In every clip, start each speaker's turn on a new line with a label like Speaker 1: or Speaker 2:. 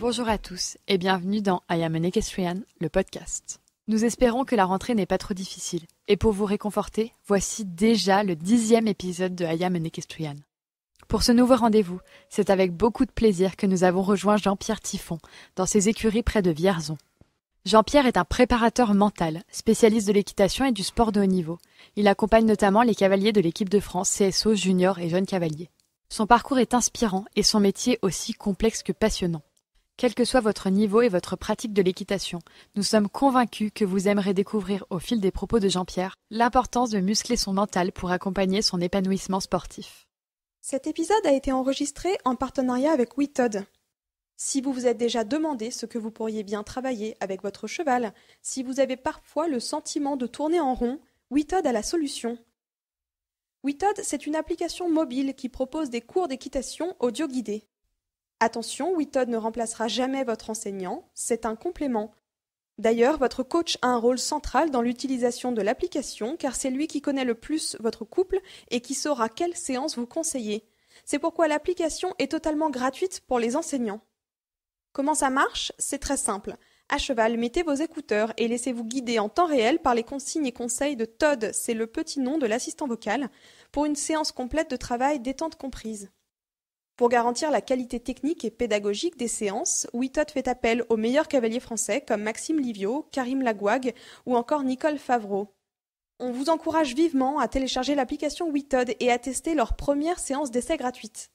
Speaker 1: Bonjour à tous et bienvenue dans I Am an Equestrian, le podcast. Nous espérons que la rentrée n'est pas trop difficile. Et pour vous réconforter, voici déjà le 10e épisode de I Am an Equestrian. Pour ce nouveau rendez-vous, c'est avec beaucoup de plaisir que nous avons rejoint Jean-Pierre Tiffon dans ses écuries près de Vierzon. Jean-Pierre est un préparateur mental, spécialiste de l'équitation et du sport de haut niveau. Il accompagne notamment les cavaliers de l'équipe de France CSO junior et jeunes cavaliers. Son parcours est inspirant et son métier aussi complexe que passionnant. Quel que soit votre niveau et votre pratique de l'équitation, nous sommes convaincus que vous aimerez découvrir au fil des propos de Jean-Pierre l'importance de muscler son mental pour accompagner son épanouissement sportif.
Speaker 2: Cet épisode a été enregistré en partenariat avec WeTodd. Si vous vous êtes déjà demandé ce que vous pourriez bien travailler avec votre cheval, si vous avez parfois le sentiment de tourner en rond, WeTodd a la solution. WeTodd, c'est une application mobile qui propose des cours d'équitation audio guidés. Attention, WeTodd ne remplacera jamais votre enseignant, c'est un complément. D'ailleurs, votre coach a un rôle central dans l'utilisation de l'application car c'est lui qui connaît le plus votre couple et qui saura quelle séance vous conseiller. C'est pourquoi l'application est totalement gratuite pour les enseignants. Comment ça marche? C'est très simple. À cheval, mettez vos écouteurs et laissez-vous guider en temps réel par les consignes et conseils de Todd, c'est le petit nom de l'assistant vocal, pour une séance complète de travail détente comprise. Pour garantir la qualité technique et pédagogique des séances, WeTodd fait appel aux meilleurs cavaliers français comme Maxime Livio, Karim Lagouag ou encore Nicole Favreau. On vous encourage vivement à télécharger l'application WeTodd et à tester leur première séance d'essai gratuite.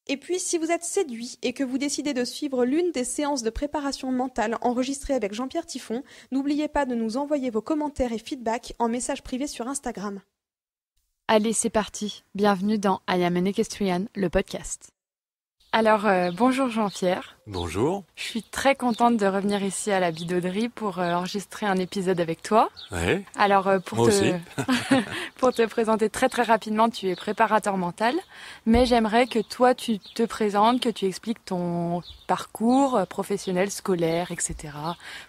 Speaker 2: Et puis, si vous êtes séduit et que vous décidez de suivre l'une des séances de préparation mentale enregistrées avec Jean-Pierre Tiffon, n'oubliez pas de nous envoyer vos commentaires et feedbacks en message privé sur Instagram.
Speaker 1: Allez, c'est parti. Bienvenue dans I Am an Equestrian, le podcast. Alors, bonjour Jean-Pierre.
Speaker 3: Bonjour.
Speaker 1: Je suis très contente de revenir ici à la Bidauderie pour enregistrer un épisode avec toi.
Speaker 3: Ouais.
Speaker 1: Alors,
Speaker 3: Moi aussi.
Speaker 1: pour te présenter très très rapidement, tu es préparateur mental, mais j'aimerais que toi tu te présentes, que tu expliques ton parcours professionnel, scolaire, etc.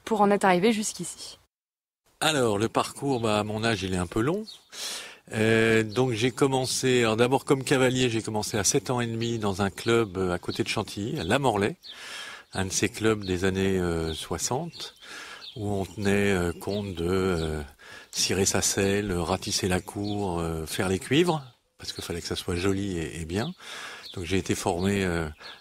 Speaker 1: pour en être arrivé jusqu'ici.
Speaker 3: Alors, le parcours, à mon âge, il est un peu long. Donc j'ai commencé, alors d'abord comme cavalier, j'ai commencé à 7 ans et demi dans un club à côté de Chantilly, à La Morlaix, un de ces clubs des années 60, où on tenait compte de cirer sa selle, ratisser la cour, faire les cuivres, parce qu'il fallait que ça soit joli et bien. Donc j'ai été formé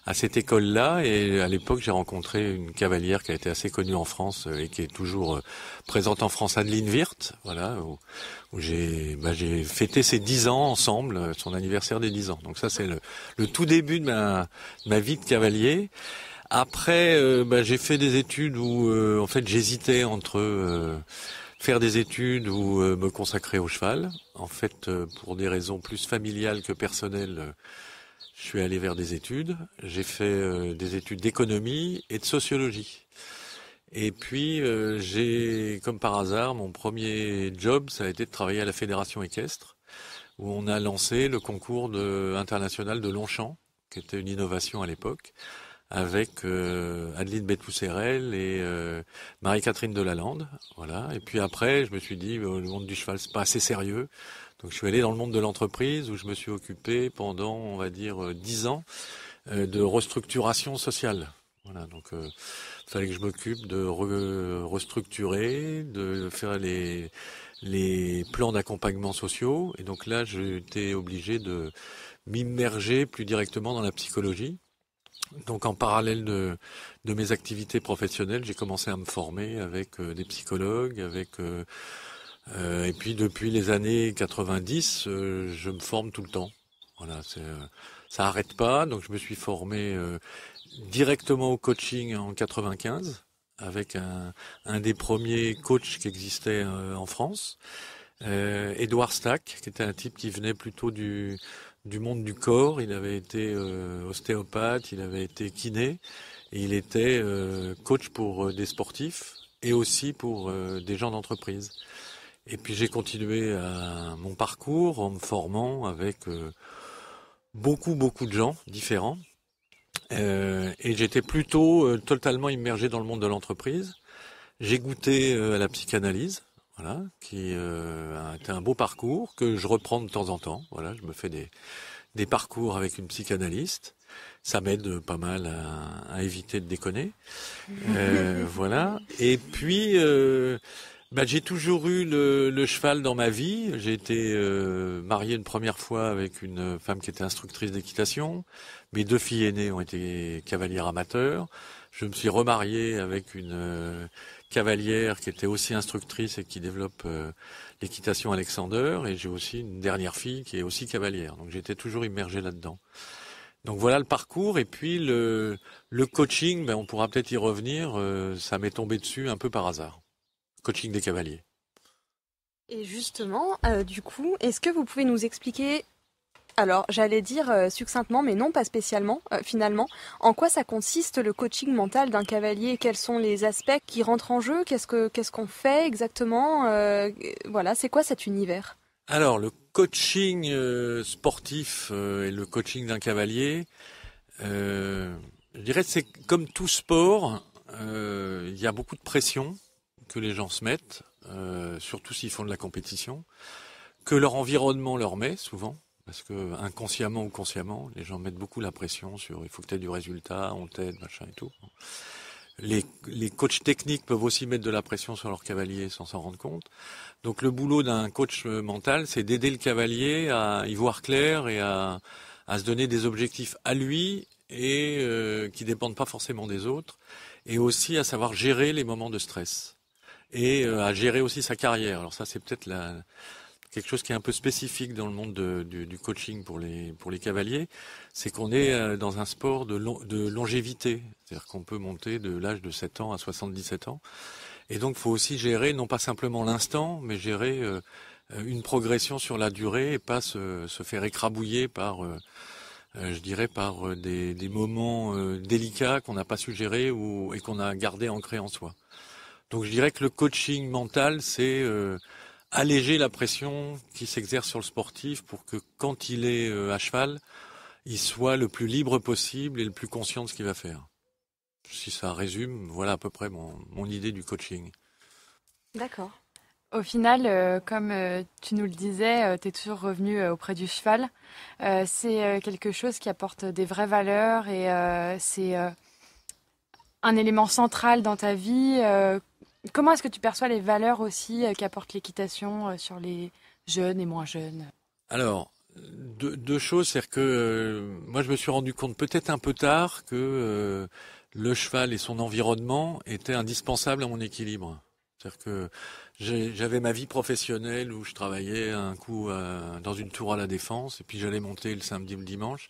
Speaker 3: à cette école-là et à l'époque j'ai rencontré une cavalière qui a été assez connue en France et qui est toujours présente en France, Adeline Wirth, voilà, où j'ai fêté ses 10 ans ensemble, son anniversaire des 10 ans. Donc ça c'est le tout début de ma vie de cavalier. Après j'ai fait des études où en fait j'hésitais entre faire des études ou me consacrer au cheval. En fait pour des raisons plus familiales que personnelles, je suis allé vers des études. J'ai fait des études d'économie et de sociologie. Et puis, j'ai, comme par hasard, mon premier job, ça a été de travailler à la Fédération équestre, où on a lancé le concours international de Longchamp, qui était une innovation à l'époque, avec Adeline Bétousserel et Marie-Catherine Delalande. Voilà. Et puis après, je me suis dit, le monde du cheval, c'est pas assez sérieux. Donc je suis allé dans le monde de l'entreprise où je me suis occupé pendant, on va dire, 10 ans de restructuration sociale. Voilà, donc fallait que je m'occupe de restructurer, de faire les plans d'accompagnement sociaux. Et donc là, j'étais obligé de m'immerger plus directement dans la psychologie. Donc en parallèle de mes activités professionnelles, j'ai commencé à me former avec des psychologues, avec et puis depuis les années 90, je me forme tout le temps. Voilà, ça arrête pas. Donc je me suis formé directement au coaching en 95 avec un des premiers coachs qui existait en France, Édouard Stack, qui était un type qui venait plutôt du monde du corps. Il avait été ostéopathe, il avait été kiné et il était coach pour des sportifs et aussi pour des gens d'entreprise. Et puis j'ai continué mon parcours en me formant avec beaucoup de gens différents. Et j'étais plutôt totalement immergé dans le monde de l'entreprise. J'ai goûté à la psychanalyse, voilà, qui a été un beau parcours que je reprends de temps en temps. Voilà, je me fais des parcours avec une psychanalyste. Ça m'aide pas mal à éviter de déconner. Voilà. Et puis, j'ai toujours eu le cheval dans ma vie. J'ai été marié une première fois avec une femme qui était instructrice d'équitation. Mes 2 filles aînées ont été cavalières amateurs. Je me suis remarié avec une cavalière qui était aussi instructrice et qui développe l'équitation Alexander. Et j'ai aussi une dernière fille qui est aussi cavalière. Donc j'étais toujours immergé là-dedans. Donc voilà le parcours. Et puis le coaching, on pourra peut-être y revenir. Ça m'est tombé dessus un peu par hasard. Coaching des cavaliers.
Speaker 2: Et justement, du coup, est-ce que vous pouvez nous expliquer, alors j'allais dire succinctement, mais non pas spécialement, finalement, en quoi ça consiste le coaching mental d'un cavalier? Quels sont les aspects qui rentrent en jeu? Qu'est-ce qu'on fait exactement? Voilà, c'est quoi cet univers?
Speaker 3: Alors, le coaching sportif et le coaching d'un cavalier, je dirais que c'est comme tout sport, il y a beaucoup de pression que les gens se mettent, surtout s'ils font de la compétition, que leur environnement leur met souvent, parce que inconsciemment ou consciemment, les gens mettent beaucoup la pression sur il faut que tu aies du résultat, on t'aide, machin et tout. Les coachs techniques peuvent aussi mettre de la pression sur leur cavalier sans s'en rendre compte. Donc le boulot d'un coach mental, c'est d'aider le cavalier à y voir clair et à se donner des objectifs à lui et qui dépendent pas forcément des autres, et aussi à savoir gérer les moments de stress et à gérer aussi sa carrière. Alors ça, c'est peut-être quelque chose qui est un peu spécifique dans le monde du coaching pour les cavaliers, c'est qu'on est dans un sport de longévité. C'est-à-dire qu'on peut monter de l'âge de 7 ans à 77 ans. Et donc, il faut aussi gérer, non pas simplement l'instant, mais gérer une progression sur la durée et pas se faire écrabouiller par, je dirais, par des moments délicats qu'on n'a pas su gérer et qu'on a gardé ancrés en soi. Donc, je dirais que le coaching mental, c'est alléger la pression qui s'exerce sur le sportif pour que quand il est à cheval, il soit le plus libre possible et le plus conscient de ce qu'il va faire. Si ça résume, voilà à peu près mon idée du coaching.
Speaker 2: D'accord.
Speaker 1: Au final, comme tu nous le disais, tu es toujours revenu auprès du cheval. C'est quelque chose qui apporte des vraies valeurs et c'est un élément central dans ta vie. Comment est-ce que tu perçois les valeurs aussi qu'apporte l'équitation sur les jeunes et moins jeunes?
Speaker 3: Alors, deux choses, c'est que moi je me suis rendu compte peut-être un peu tard que le cheval et son environnement étaient indispensables à mon équilibre. C'est-à-dire que j'avais ma vie professionnelle où je travaillais un coup dans une tour à la Défense et puis j'allais monter le samedi ou le dimanche.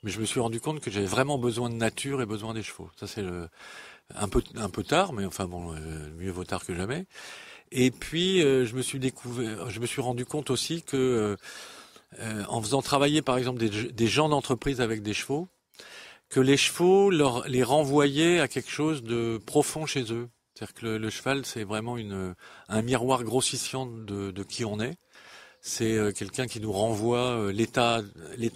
Speaker 3: Mais je me suis rendu compte que j'avais vraiment besoin de nature et besoin des chevaux. Ça c'est un peu tard, mais enfin bon, mieux vaut tard que jamais. Et puis je me suis rendu compte aussi que en faisant travailler par exemple des gens d'entreprise avec des chevaux, que les chevaux les renvoyaient à quelque chose de profond chez eux. C'est-à-dire que le cheval, c'est vraiment un miroir grossissant de qui on est. C'est quelqu'un qui nous renvoie l'état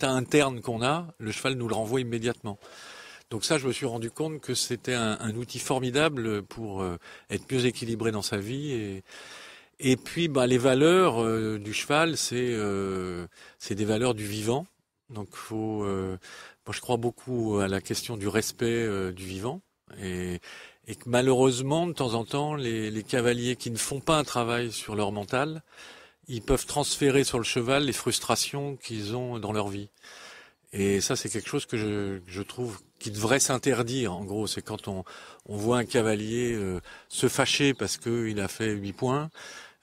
Speaker 3: interne qu'on a. Le cheval nous le renvoie immédiatement. Donc ça, je me suis rendu compte que c'était un outil formidable pour être mieux équilibré dans sa vie. Et puis, les valeurs du cheval, c'est des valeurs du vivant. Donc, moi, je crois beaucoup à la question du respect du vivant. Et que malheureusement, de temps en temps, les cavaliers qui ne font pas un travail sur leur mental, ils peuvent transférer sur le cheval les frustrations qu'ils ont dans leur vie. Et ça, c'est quelque chose que je trouve qui devrait s'interdire. En gros, c'est quand on voit un cavalier se fâcher parce qu'il a fait 8 points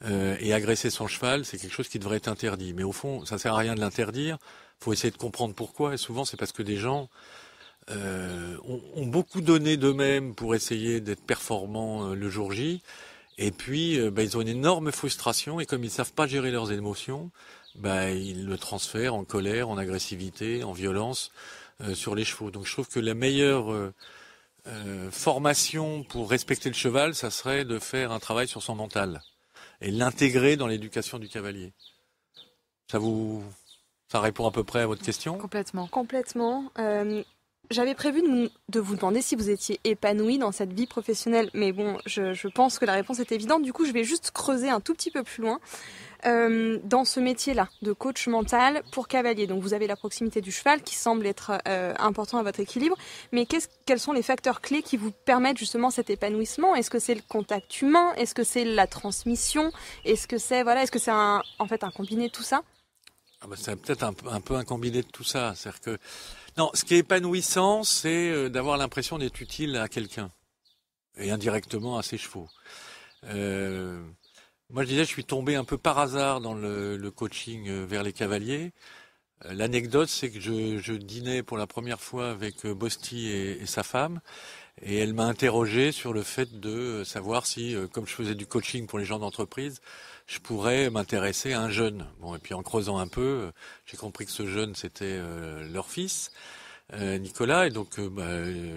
Speaker 3: et agresser son cheval, c'est quelque chose qui devrait être interdit. Mais au fond, ça sert à rien de l'interdire. Il faut essayer de comprendre pourquoi. Et souvent, c'est parce que des gens ont beaucoup donné d'eux-mêmes pour essayer d'être performants le jour J. Et puis, ils ont une énorme frustration. Et comme ils ne savent pas gérer leurs émotions, ils le transfèrent en colère, en agressivité, en violence sur les chevaux. Donc je trouve que la meilleure formation pour respecter le cheval, ça serait de faire un travail sur son mental et l'intégrer dans l'éducation du cavalier. Ça répond à peu près à votre question ?
Speaker 1: Complètement.
Speaker 2: Complètement. J'avais prévu de vous demander si vous étiez épanoui dans cette vie professionnelle, mais bon, je pense que la réponse est évidente. Du coup, je vais juste creuser un tout petit peu plus loin. dans ce métier-là de coach mental pour cavalier. Donc vous avez la proximité du cheval qui semble être important à votre équilibre, mais quels sont les facteurs clés qui vous permettent justement cet épanouissement? Est-ce que c'est le contact humain? Est-ce que c'est la transmission? Est-ce que c'est en fait un combiné de tout ça?
Speaker 3: C'est peut-être un peu un combiné de tout ça. C'est-à-dire que non, ce qui est épanouissant, c'est d'avoir l'impression d'être utile à quelqu'un et indirectement à ses chevaux. Moi, je disais, je suis tombé un peu par hasard dans le coaching vers les cavaliers. L'anecdote, c'est que je dînais pour la première fois avec Bosti et sa femme, et elle m'a interrogé sur le fait de savoir si, comme je faisais du coaching pour les gens d'entreprise, je pourrais m'intéresser à un jeune. Bon, et puis en creusant un peu, j'ai compris que ce jeune, c'était leur fils, Nicolas, et donc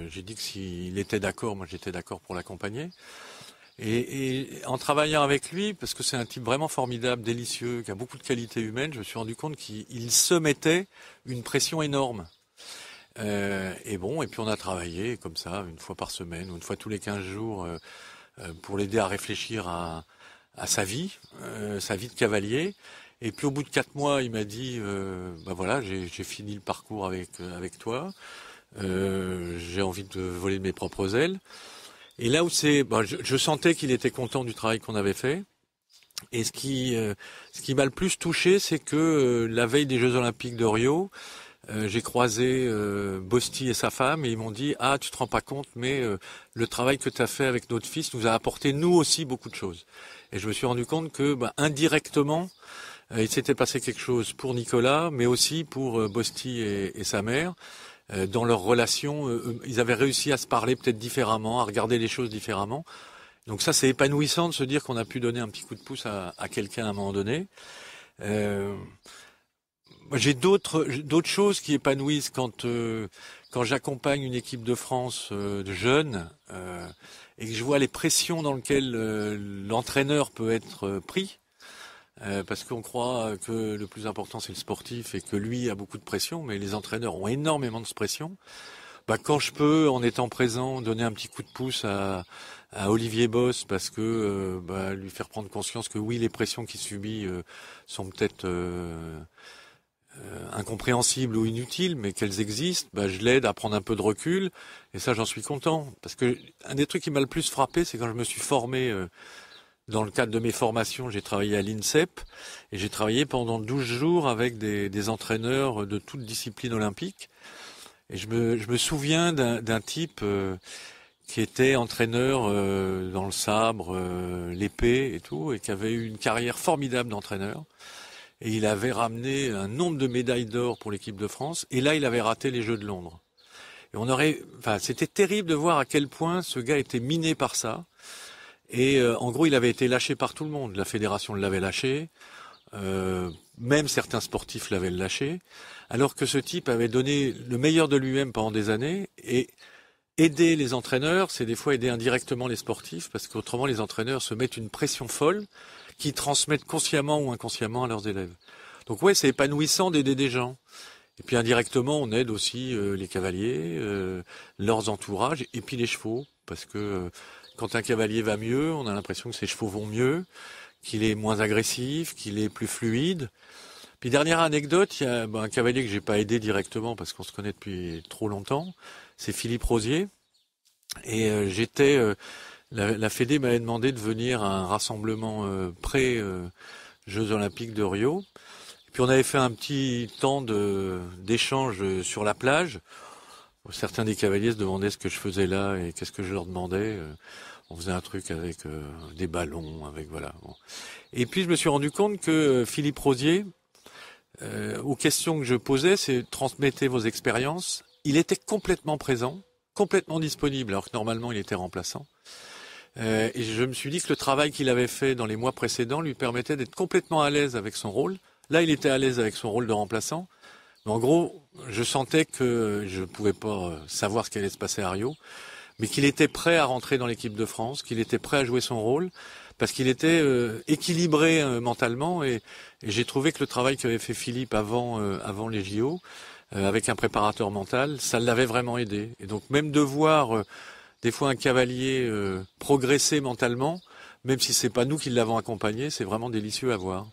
Speaker 3: j'ai dit que s'il était d'accord, moi j'étais d'accord pour l'accompagner. Et en travaillant avec lui, parce que c'est un type vraiment formidable, délicieux, qui a beaucoup de qualités humaines, je me suis rendu compte qu'il se mettait une pression énorme. Et puis on a travaillé comme ça, une fois par semaine, ou une fois tous les 15 jours, pour l'aider à réfléchir à sa vie de cavalier. Et puis au bout de 4 mois, il m'a dit, voilà, j'ai fini le parcours avec toi, j'ai envie de voler de mes propres ailes. Et là où je sentais qu'il était content du travail qu'on avait fait. Et ce qui m'a le plus touché, c'est que la veille des Jeux Olympiques de Rio, j'ai croisé Bosti et sa femme et ils m'ont dit tu te rends pas compte, mais le travail que tu as fait avec notre fils nous a apporté nous aussi beaucoup de choses. Et je me suis rendu compte que indirectement, il s'était passé quelque chose pour Nicolas, mais aussi pour Bosti et sa mère. Dans leur relation, ils avaient réussi à se parler peut-être différemment, à regarder les choses différemment. Donc ça, c'est épanouissant de se dire qu'on a pu donner un petit coup de pouce à quelqu'un à un moment donné. J'ai d'autres choses qui épanouissent quand j'accompagne une équipe de France de jeunes et que je vois les pressions dans lesquelles l'entraîneur peut être pris. Parce qu'on croit que le plus important c'est le sportif et que lui a beaucoup de pression, mais les entraîneurs ont énormément de pression. Quand je peux, en étant présent, donner un petit coup de pouce à Olivier Boss, parce que lui faire prendre conscience que oui, les pressions qu'il subit sont peut-être incompréhensibles ou inutiles, mais qu'elles existent, je l'aide à prendre un peu de recul, et ça j'en suis content. Parce que un des trucs qui m'a le plus frappé, c'est quand je me suis formé dans le cadre de mes formations, j'ai travaillé à l'INSEP et j'ai travaillé pendant 12 jours avec des entraîneurs de toutes disciplines olympiques. Et je me souviens d'un type qui était entraîneur dans le sabre, l'épée et tout, et qui avait eu une carrière formidable d'entraîneur. Et il avait ramené un nombre de médailles d'or pour l'équipe de France. Et là, il avait raté les Jeux de Londres. Et c'était terrible de voir à quel point ce gars était miné par ça. Et en gros, il avait été lâché par tout le monde. La fédération l'avait lâché, même certains sportifs l'avaient lâché, alors que ce type avait donné le meilleur de lui-même pendant des années. Et aider les entraîneurs, c'est des fois aider indirectement les sportifs, parce qu'autrement les entraîneurs se mettent une pression folle qu'ils transmettent consciemment ou inconsciemment à leurs élèves. Donc ouais, c'est épanouissant d'aider des gens. Et puis indirectement, on aide aussi les cavaliers, leurs entourages, et puis les chevaux, parce que quand un cavalier va mieux, on a l'impression que ses chevaux vont mieux, qu'il est moins agressif, qu'il est plus fluide. Puis dernière anecdote, il y a un cavalier que j'ai pas aidé directement parce qu'on se connaît depuis trop longtemps, c'est Philippe Rosier. Et la Fédé m'avait demandé de venir à un rassemblement pré-Jeux Olympiques de Rio. Et puis on avait fait un petit temps d'échange sur la plage. Certains des cavaliers se demandaient ce que je faisais là et qu'est-ce que je leur demandais. On faisait un truc avec des ballons, avec voilà. Bon. Et puis je me suis rendu compte que Philippe Rosier, aux questions que je posais, c'est transmettez vos expériences. Il était complètement présent, complètement disponible, alors que normalement il était remplaçant. Et je me suis dit que le travail qu'il avait fait dans les mois précédents lui permettait d'être complètement à l'aise avec son rôle. Là, il était à l'aise avec son rôle de remplaçant. Mais en gros, je sentais que je ne pouvais pas savoir ce qui allait se passer à Rio, mais qu'il était prêt à rentrer dans l'équipe de France, qu'il était prêt à jouer son rôle, parce qu'il était équilibré mentalement. Et j'ai trouvé que le travail qu'avait fait Philippe avant les JO, avec un préparateur mental, ça l'avait vraiment aidé. Et donc même de voir des fois un cavalier progresser mentalement, même si c'est pas nous qui l'avons accompagné, c'est vraiment délicieux à voir.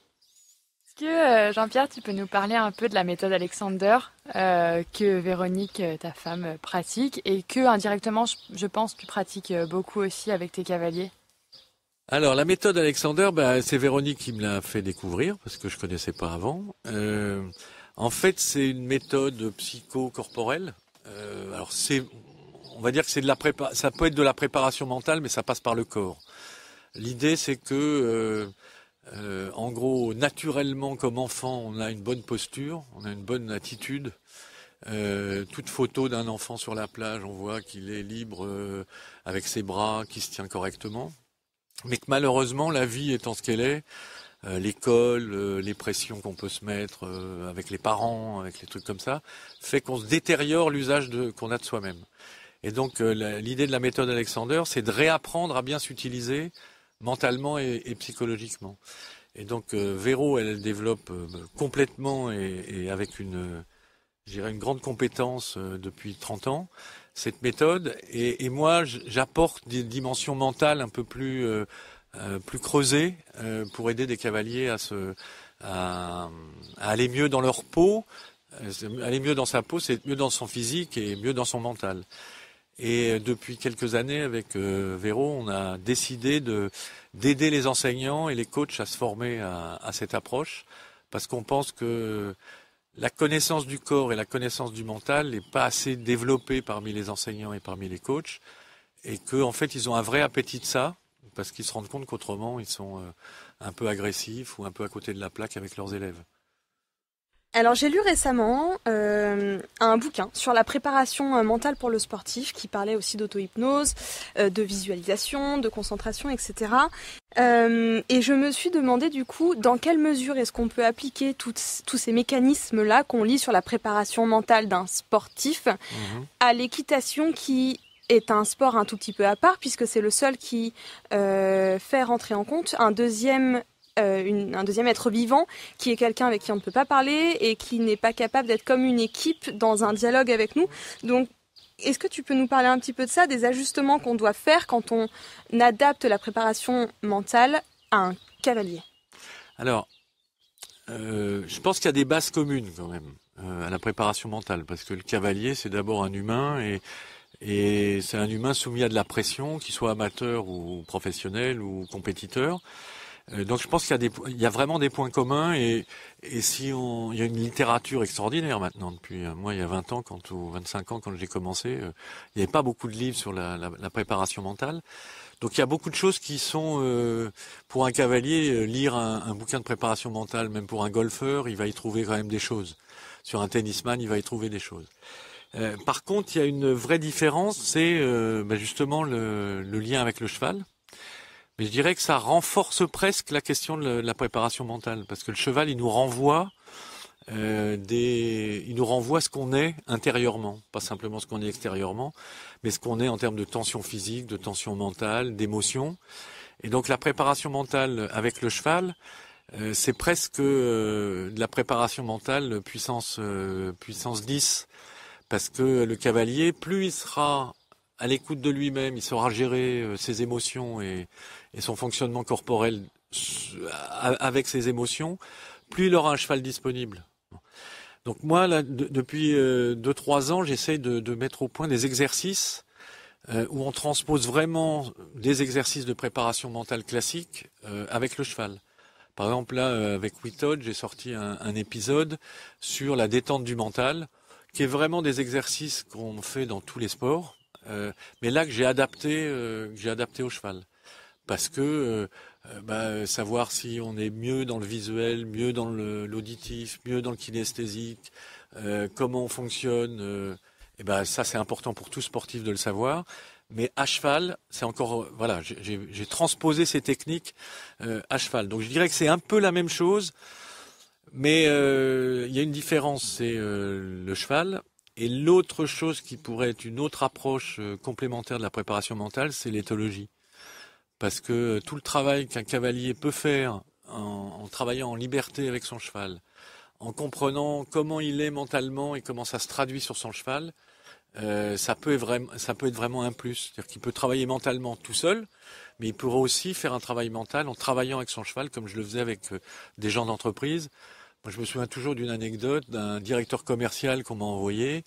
Speaker 1: Est-ce que, Jean-Pierre, tu peux nous parler un peu de la méthode Alexander que Véronique, ta femme, pratique et que indirectement, je pense, tu pratiques beaucoup aussi avec tes cavaliers?
Speaker 3: Alors, la méthode Alexander, c'est Véronique qui me l'a fait découvrir parce que je connaissais pas avant. En fait, c'est une méthode psycho-corporelle. Alors, on va dire que c'est ça peut être de la préparation mentale, mais ça passe par le corps. L'idée, c'est que, en gros, naturellement, comme enfant, on a une bonne posture, on a une bonne attitude. Toute photo d'un enfant sur la plage, on voit qu'il est libre avec ses bras, qu'il se tient correctement. Mais que malheureusement, la vie étant ce qu'elle est, l'école, les pressions qu'on peut se mettre avec les parents, avec les trucs comme ça, fait qu'on se détériore l'usage qu'on a de soi-même. Et donc l'idée de la méthode Alexander, c'est de réapprendre à bien s'utiliser mentalement et psychologiquement. Et donc Véro, elle développe complètement et avec une grande compétence depuis 30 ans cette méthode. Et moi, j'apporte des dimensions mentales un peu plus creusées pour aider des cavaliers à aller mieux dans leur peau. Aller mieux dans sa peau, c'est être mieux dans son physique et mieux dans son mental. Et depuis quelques années, avec Véro, on a décidé d'aider les enseignants et les coachs à se former à cette approche, parce qu'on pense que la connaissance du corps et la connaissance du mental n'est pas assez développée parmi les enseignants et parmi les coachs, et qu'en fait, ils ont un vrai appétit de ça, parce qu'ils se rendent compte qu'autrement, ils sont un peu agressifs ou un peu à côté de la plaque avec leurs élèves.
Speaker 2: Alors j'ai lu récemment un bouquin sur la préparation mentale pour le sportif qui parlait aussi d'auto-hypnose, de visualisation, de concentration, etc. Et je me suis demandé du coup dans quelle mesure est-ce qu'on peut appliquer tous ces mécanismes-là qu'on lit sur la préparation mentale d'un sportif à l'équitation qui est un sport un tout petit peu à part puisque c'est le seul qui fait rentrer en compte un deuxième être vivant qui est quelqu'un avec qui on ne peut pas parler et qui n'est pas capable d'être comme une équipe dans un dialogue avec nous. Donc, est-ce que tu peux nous parler un petit peu de ça, des ajustements qu'on doit faire quand on adapte la préparation mentale à un cavalier?
Speaker 3: Alors, je pense qu'il y a des bases communes quand même à la préparation mentale, parce que le cavalier, c'est d'abord un humain et c'est un humain soumis à de la pression, qu'il soit amateur ou professionnel ou compétiteur. Donc je pense qu'il y a vraiment des points communs et il y a une littérature extraordinaire maintenant depuis moi il y a 20 ans ou 25 ans quand j'ai commencé, il n'y avait pas beaucoup de livres sur la préparation mentale. Donc il y a beaucoup de choses qui sont pour un cavalier lire un bouquin de préparation mentale, même pour un golfeur, il va y trouver quand même des choses. Sur un tennisman, il va y trouver des choses. Par contre, il y a une vraie différence, c'est justement le lien avec le cheval. Mais je dirais que ça renforce presque la question de la préparation mentale, parce que le cheval, il nous renvoie ce qu'on est intérieurement, pas simplement ce qu'on est extérieurement, mais ce qu'on est en termes de tension physique, de tension mentale, d'émotion. Et donc la préparation mentale avec le cheval, c'est presque de la préparation mentale puissance 10, parce que le cavalier, plus il sera à l'écoute de lui-même, il saura gérer ses émotions et son fonctionnement corporel avec ses émotions, plus il aura un cheval disponible. Donc moi, là, depuis 2-3 ans, j'essaie de mettre au point des exercices où on transpose vraiment des exercices de préparation mentale classique avec le cheval. Par exemple, là, avec Whitod, j'ai sorti un épisode sur la détente du mental, qui est vraiment des exercices qu'on fait dans tous les sports, mais là que j'ai adapté au cheval. Parce que savoir si on est mieux dans le visuel, mieux dans l'auditif, mieux dans le kinesthésique, comment on fonctionne, ça c'est important pour tout sportif de le savoir. Mais à cheval, c'est encore j'ai transposé ces techniques à cheval. Donc je dirais que c'est un peu la même chose, mais il y a une différence, c'est le cheval. Et l'autre chose qui pourrait être une autre approche complémentaire de la préparation mentale, c'est l'éthologie. Parce que tout le travail qu'un cavalier peut faire en travaillant en liberté avec son cheval, en comprenant comment il est mentalement et comment ça se traduit sur son cheval, ça peut être vraiment un plus. C'est-à-dire qu'il peut travailler mentalement tout seul, mais il pourra aussi faire un travail mental en travaillant avec son cheval, comme je le faisais avec des gens d'entreprise. Moi, je me souviens toujours d'une anecdote d'un directeur commercial qu'on m'a envoyé.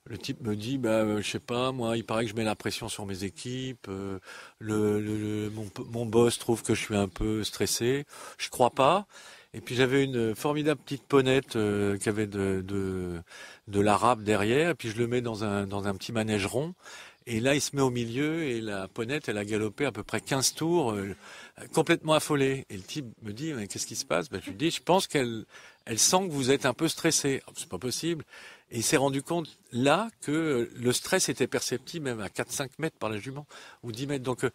Speaker 3: Le type me dit, je sais pas, moi, il paraît que je mets la pression sur mes équipes. Mon boss trouve que je suis un peu stressé. Je crois pas. Et puis j'avais une formidable petite ponette qui avait de l'arabe derrière. Et puis je le mets dans un petit manège rond. Et là, il se met au milieu et la ponette, elle a galopé à peu près 15 tours, complètement affolée. Et le type me dit, mais qu'est-ce qui se passe? Je lui dis, je pense qu'elle sent que vous êtes un peu stressé. C'est pas possible. Et il s'est rendu compte là que le stress était perceptible même à 4-5 mètres par la jument ou 10 mètres. Donc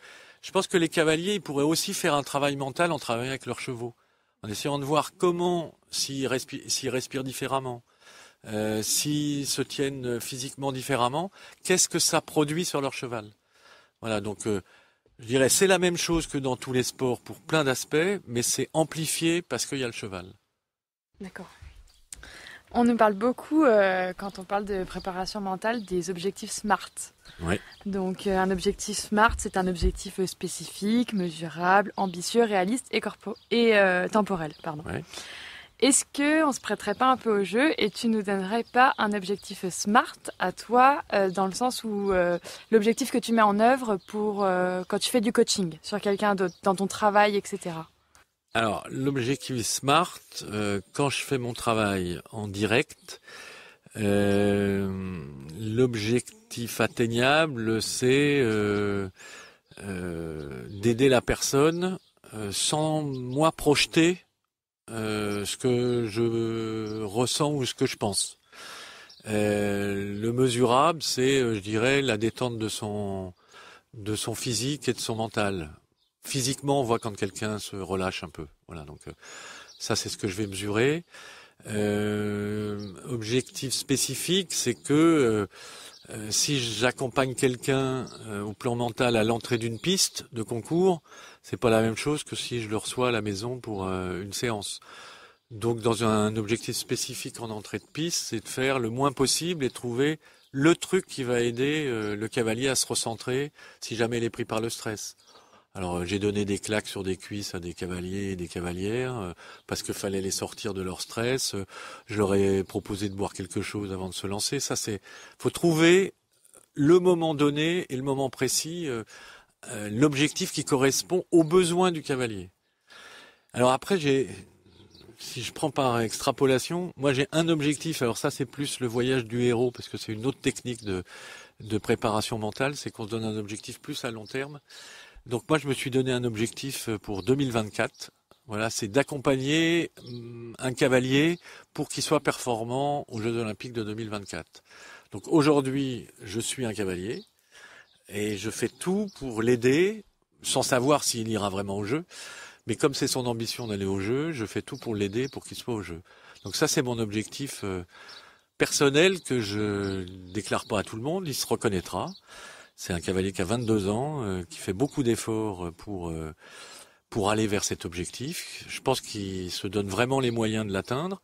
Speaker 3: je pense que les cavaliers, ils pourraient aussi faire un travail mental en travaillant avec leurs chevaux, en essayant de voir comment s'ils respirent différemment, s'ils se tiennent physiquement différemment, qu'est-ce que ça produit sur leur cheval. Voilà, donc je dirais c'est la même chose que dans tous les sports pour plein d'aspects, mais c'est amplifié parce qu'il y a le cheval.
Speaker 1: D'accord. On nous parle beaucoup, quand on parle de préparation mentale, des objectifs SMART.
Speaker 3: Ouais.
Speaker 1: Donc un objectif SMART, c'est un objectif spécifique, mesurable, ambitieux, réaliste et temporel.
Speaker 3: Ouais.
Speaker 1: Est-ce qu'on se prêterait pas un peu au jeu et tu nous donnerais pas un objectif SMART à toi, dans le sens où l'objectif que tu mets en œuvre pour quand tu fais du coaching sur quelqu'un d'autre, dans ton travail, etc.
Speaker 3: Alors, l'objectif SMART, quand je fais mon travail en direct, l'objectif atteignable, c'est d'aider la personne sans moi projeter ce que je ressens ou ce que je pense. Le mesurable, c'est, je dirais, la détente de son physique et de son mental. Physiquement, on voit quand quelqu'un se relâche un peu. Voilà, donc ça, c'est ce que je vais mesurer. Objectif spécifique, c'est que si j'accompagne quelqu'un au plan mental à l'entrée d'une piste de concours, c'est pas la même chose que si je le reçois à la maison pour une séance. Donc, dans un objectif spécifique en entrée de piste, c'est de faire le moins possible et de trouver le truc qui va aider le cavalier à se recentrer si jamais il est pris par le stress. Alors j'ai donné des claques sur des cuisses à des cavaliers et des cavalières parce qu'il fallait les sortir de leur stress. Je leur ai proposé de boire quelque chose avant de se lancer. Ça faut trouver le moment donné et le moment précis, l'objectif qui correspond aux besoins du cavalier. Alors après si je prends par extrapolation, moi j'ai un objectif. Alors ça c'est plus le voyage du héros parce que c'est une autre technique de préparation mentale, c'est qu'on se donne un objectif plus à long terme. Donc moi je me suis donné un objectif pour 2024. Voilà, c'est d'accompagner un cavalier pour qu'il soit performant aux Jeux Olympiques de 2024. Donc aujourd'hui, je suis un cavalier et je fais tout pour l'aider, sans savoir s'il ira vraiment au jeu. Mais comme c'est son ambition d'aller au jeu, je fais tout pour l'aider pour qu'il soit au jeu. Donc ça, c'est mon objectif personnel que je déclare pas à tout le monde. Il se reconnaîtra. C'est un cavalier qui a 22 ans, qui fait beaucoup d'efforts pour aller vers cet objectif. Je pense qu'il se donne vraiment les moyens de l'atteindre.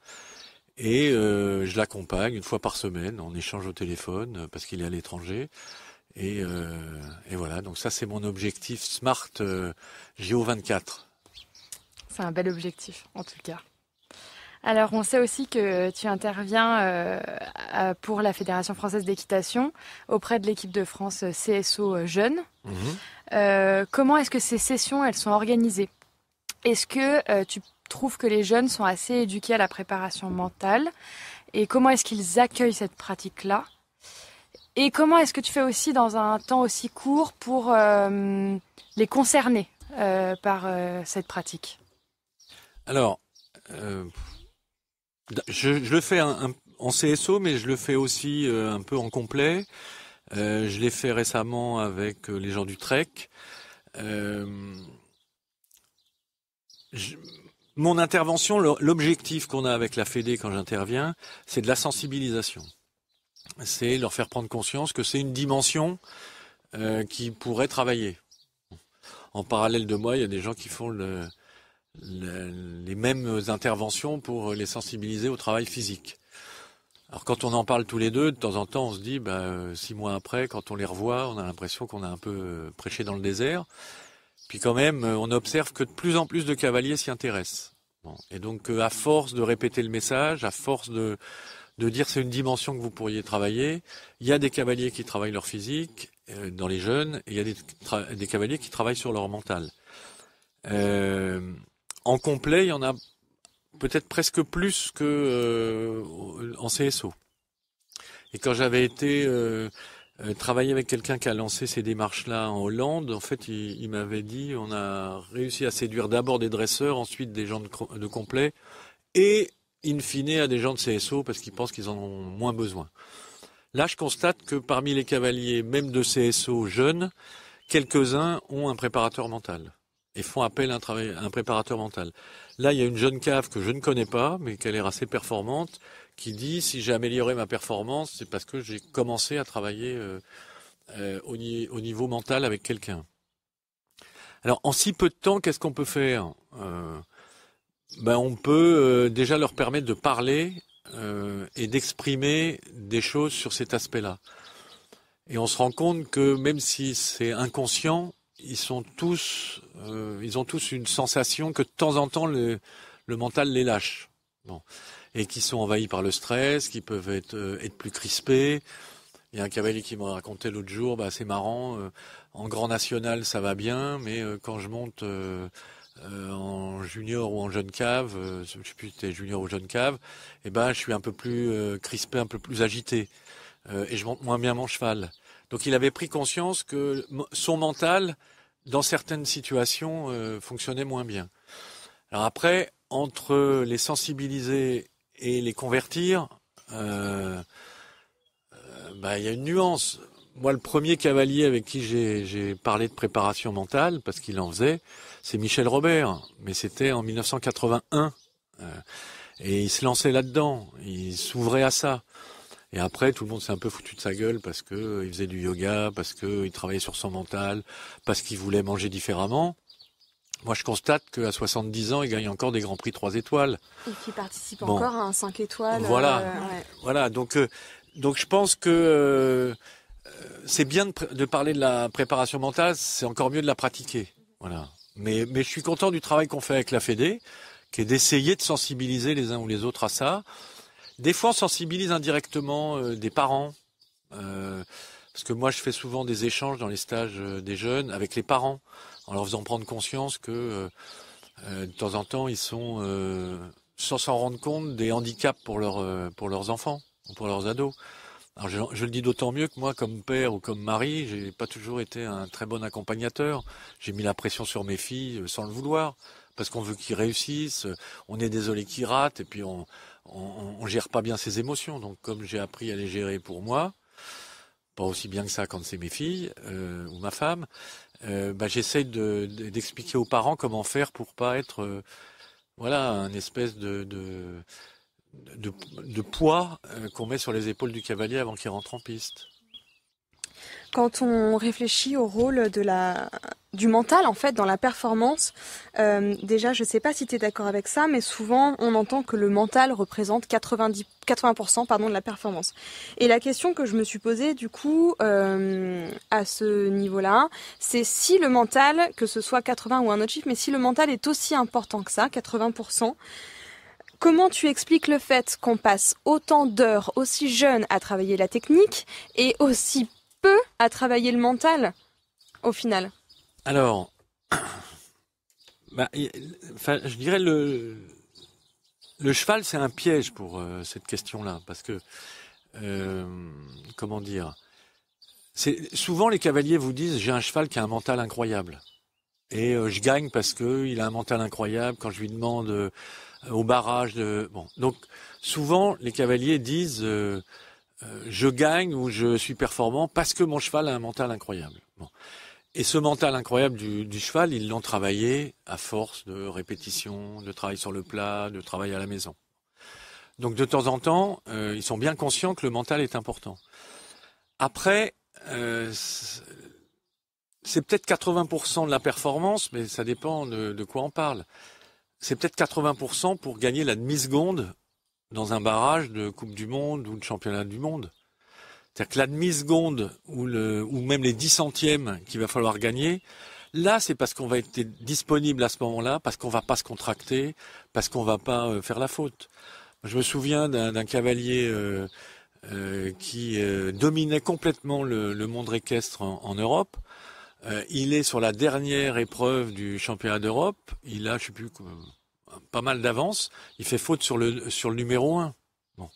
Speaker 3: Et je l'accompagne une fois par semaine, en échange au téléphone, parce qu'il est à l'étranger. Et voilà, donc ça c'est mon objectif Smart JO24.
Speaker 1: C'est un bel objectif, en tout cas. Alors, on sait aussi que tu interviens pour la Fédération française d'équitation auprès de l'équipe de France CSO Jeunes. Comment est-ce que ces sessions, elles sont organisées? Est-ce que tu trouves que les jeunes sont assez éduqués à la préparation mentale? Et comment est-ce qu'ils accueillent cette pratique-là? Et comment est-ce que tu fais aussi dans un temps aussi court pour les concerner par cette pratique?
Speaker 3: Alors, je le fais en CSO, mais je le fais aussi un peu en complet. Je l'ai fait récemment avec les gens du Trek. Mon intervention, l'objectif qu'on a avec la Fédé quand j'interviens, c'est de la sensibilisation. C'est leur faire prendre conscience que c'est une dimension qui pourrait travailler. En parallèle de moi, il y a des gens qui font les mêmes interventions pour les sensibiliser au travail physique. Alors quand on en parle tous les deux, de temps en temps, on se dit, 6 mois après, quand on les revoit, on a l'impression qu'on a un peu prêché dans le désert. Puis quand même, on observe que de plus en plus de cavaliers s'y intéressent. Bon. Et donc, à force de répéter le message, à force de dire c'est une dimension que vous pourriez travailler, il y a des cavaliers qui travaillent leur physique dans les jeunes, et il y a des cavaliers qui travaillent sur leur mental. En complet, il y en a peut-être presque plus que en CSO. Et quand j'avais été travailler avec quelqu'un qui a lancé ces démarches-là en Hollande, en fait, il m'avait dit, on a réussi à séduire d'abord des dresseurs, ensuite des gens de complet, et in fine à des gens de CSO parce qu'ils pensent qu'ils en ont moins besoin. Là, je constate que parmi les cavaliers, même de CSO jeunes, quelques-uns ont un préparateur mental et font appel à un préparateur mental. Là, il y a une jeune cave que je ne connais pas, mais qui a l'air assez performante, qui dit si j'ai amélioré ma performance, c'est parce que j'ai commencé à travailler au niveau mental avec quelqu'un. Alors, en si peu de temps, qu'est-ce qu'on peut faire ? On peut déjà leur permettre de parler et d'exprimer des choses sur cet aspect-là. Et on se rend compte que même si c'est inconscient, ils ont tous une sensation que de temps en temps le mental les lâche. Bon. Et qui sont envahis par le stress, qui peuvent être plus crispés. Il y a un cavalier qui m'a raconté l'autre jour, c'est marrant, en grand national ça va bien, mais quand je monte en junior ou en jeune cave, je sais plus si c'était junior ou jeune cave, je suis un peu plus crispé, un peu plus agité, et je monte moins bien mon cheval. Donc il avait pris conscience que son mental, dans certaines situations, fonctionnait moins bien. Alors après, entre les sensibiliser et les convertir, il y a une nuance. Moi, le premier cavalier avec qui j'ai parlé de préparation mentale, parce qu'il en faisait, c'est Michel Robert. Mais c'était en 1981. Et il se lançait là-dedans. Il s'ouvrait à ça. Et après, tout le monde s'est un peu foutu de sa gueule parce que il faisait du yoga, parce que il travaillait sur son mental, parce qu'il voulait manger différemment. Moi, je constate qu'à 70 ans, il gagne encore des Grands Prix 3 étoiles.
Speaker 2: Et qu'il participe encore à un 5 étoiles.
Speaker 3: Voilà. Voilà. Donc, je pense que c'est bien de parler de la préparation mentale, c'est encore mieux de la pratiquer. Voilà. Mais je suis content du travail qu'on fait avec la Fédé, qui est d'essayer de sensibiliser les uns ou les autres à ça. Des fois, on sensibilise indirectement des parents. Parce que moi, je fais souvent des échanges dans les stages des jeunes avec les parents, en leur faisant prendre conscience que de temps en temps, ils sont, sans s'en rendre compte, des handicaps pour leurs enfants ou pour leurs ados. Alors je le dis d'autant mieux que moi, comme père ou comme mari, j'ai pas toujours été un très bon accompagnateur. J'ai mis la pression sur mes filles sans le vouloir, parce qu'on veut qu'ils réussissent. On est désolé qu'ils ratent, et puis on gère pas bien ses émotions. Donc comme j'ai appris à les gérer pour moi, pas aussi bien que ça quand c'est mes filles ou ma femme, j'essaie d'expliquer aux parents comment faire pour pas être un espèce de poids qu'on met sur les épaules du cavalier avant qu'il rentre en piste.
Speaker 2: Quand on réfléchit au rôle du mental en fait dans la performance, déjà je sais pas si tu es d'accord avec ça, mais souvent on entend que le mental représente 80% de la performance. Et la question que je me suis posée du coup à ce niveau-là, c'est si le mental, que ce soit 80 ou un autre chiffre, mais si le mental est aussi important que ça, 80%, comment tu expliques le fait qu'on passe autant d'heures aussi jeunes à travailler la technique et aussi peu à travailler le mental au final?
Speaker 3: Alors, je dirais le cheval c'est un piège pour cette question-là parce que comment dire, c'est souvent les cavaliers vous disent j'ai un cheval qui a un mental incroyable et je gagne parce que il a un mental incroyable quand je lui demande au barrage donc souvent les cavaliers disent je gagne ou je suis performant parce que mon cheval a un mental incroyable. Bon. Et ce mental incroyable du cheval, ils l'ont travaillé à force de répétition, de travail sur le plat, de travail à la maison. Donc de temps en temps, ils sont bien conscients que le mental est important. Après, c'est peut-être 80% de la performance, mais ça dépend de quoi on parle. C'est peut-être 80% pour gagner la demi-seconde dans un barrage de Coupe du Monde ou de Championnat du Monde. C'est-à-dire que la demi-seconde ou même les 10 centièmes qu'il va falloir gagner, là, c'est parce qu'on va être disponible à ce moment-là, parce qu'on va pas se contracter, parce qu'on va pas faire la faute. Je me souviens d'un cavalier qui dominait complètement le monde équestre en Europe. Il est sur la dernière épreuve du championnat d'Europe. Il a, je sais plus, pas mal d'avance. Il fait faute sur le numéro 1. Bon.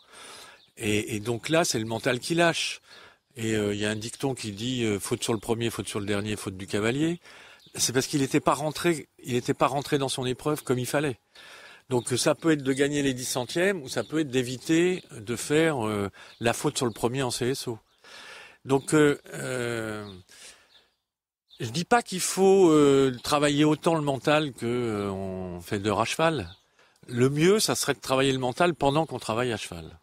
Speaker 3: Et donc là, c'est le mental qui lâche. Et il y a un dicton qui dit faute sur le premier, faute sur le dernier, faute du cavalier. C'est parce qu'il n'était pas rentré dans son épreuve comme il fallait. Donc ça peut être de gagner les 10 centièmes ou ça peut être d'éviter de faire la faute sur le premier en CSO. Donc je dis pas qu'il faut travailler autant le mental que on fait d'heures à cheval. Le mieux, ça serait de travailler le mental pendant qu'on travaille à cheval.